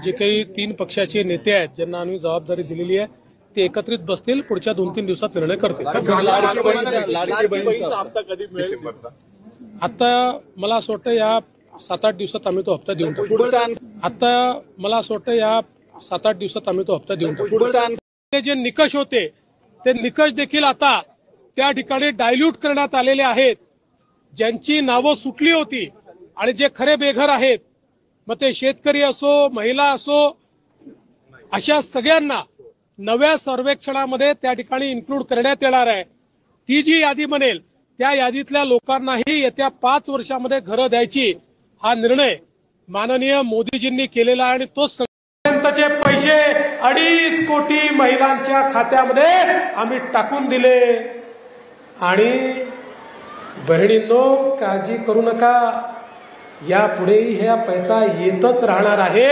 जे काही 3 पक्षाचे नेते आहेत ज्यांना आम्ही जबाबदारी दिलेली आहे ते एकत्रित बसतील, पुढच्या 2-3 दिवसात निर्णय करतील। आता मला असं वाटतं या 7-8 दिवसात आम्ही तो हप्ता देऊन टाकू। जे निकष होते ते निकष देखील आता त्या ठिकाणी डायल्यूट करण्यात आलेले आहेत। ज्यांची नावं सुटली होती आणि जे खरे बेघर आहेत, मग ते शेतकरी असो महिला असो, अशा सगळ्यांना नव्या सर्वेक्षणामध्ये त्या ठिकाणी इन्क्लूड करण्यात येणार आहे। ती जी यादी बनेल त्या यादीतल्या लोकांनाही येत्या 5 वर्षामध्ये घरं द्यायची हा निर्णय माननीय मोदीजींनी केलेला आहे आणि तो पर्यंतचे पैसे 2.5 कोटी महिलांच्या खात्यामध्ये आम्ही टाकून दिले। आणि बहिणींनो, काळजी करू नका, यापुढेही हा पैसा येतच राहणार आहे,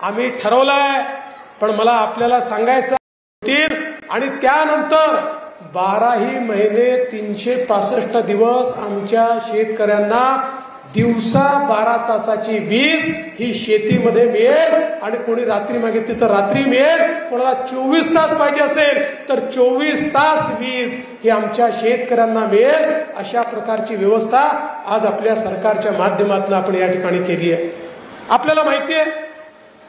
आम्ही ठरवलंय। पण मला आपल्याला सांगायचं आणि त्यानंतर 12 महिने 365 दिवस आमच्या शेतकऱ्यांना दिवसा 12 तासाची वीज ही शेतीमध्ये मिळेल आणि कोणी रात्री मागितली तर रात्री मिळेल, कोणाला 24 तास पाहिजे असेल तर 24 तास वीज ही आमच्या शेतकऱ्यांना मिळेल। अशा प्रकारची व्यवस्था आज आपल्या सरकारच्या माध्यमातून आपण या ठिकाणी केली आहे। आपल्याला माहिती आहे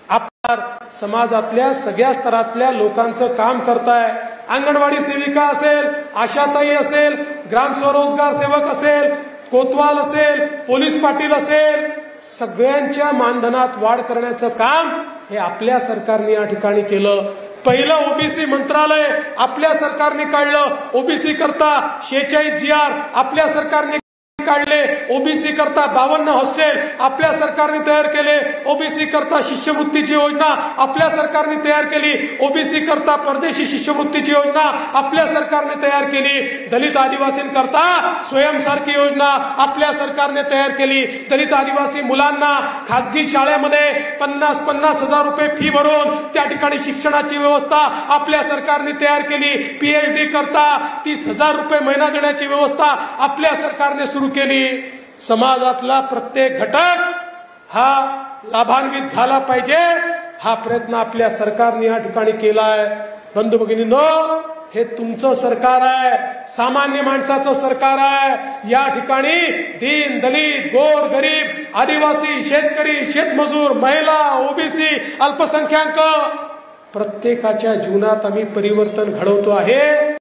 आपण समाजातल्या सगळ्या स्तरातल्या लोकांचं काम करताय। अंगणवाडी सेविका असेल, आशाताई असेल, ग्राम स्वरोजगार सेवक असेल, कोतवाल असेल, पोलीस पाटील असेल, सगळ्यांच्या मानधनात वाढ करण्याचं काम हे आपल्या सरकारने या ठिकाणी केलं। पहिलं ओबीसी मंत्रालय आपल्या सरकारने काढलं, ओबीसी करता 46 GR आपल्या सरकारने काढले, ओबीसी करता 52 हॉस्टेल आपल्या सरकारने तयार केले, ओबीसी करता शिष्यवृत्तीची योजना आपल्या सरकारने तयार केली, ओबीसी करता परदेशी शिष्यवृत्तीची योजना आपल्या सरकारने तयार केली, दलित आदिवासींकरता स्वयंसारखी योजना आपल्या सरकारने तयार केली, दलित आदिवासी मुलांना खासगी शाळेमध्ये 50-50 हजार रुपये फी भरून त्या ठिकाणी शिक्षणाची व्यवस्था आपल्या सरकारने तयार केली, PhD करता 30,000 रुपये महिना देण्याची व्यवस्था आपल्या सरकारने सुरू केली। समाजातला प्रत्येक घटक हा लाभान्वित झाला पाहिजे, हा प्रयत्न आपल्या सरकारने या ठिकाणी केलाय। बंधू भगिनींनो, हे तुमचं सरकार आहे, सामान्य माणसाचं सरकार आहे। या ठिकाणी दीन दलित गोर गरीब आदिवासी शेतकरी शेतमजूर महिला ओबीसी अल्पसंख्याक प्रत्येकाच्या जीवनात आम्ही परिवर्तन घडवतो आहे।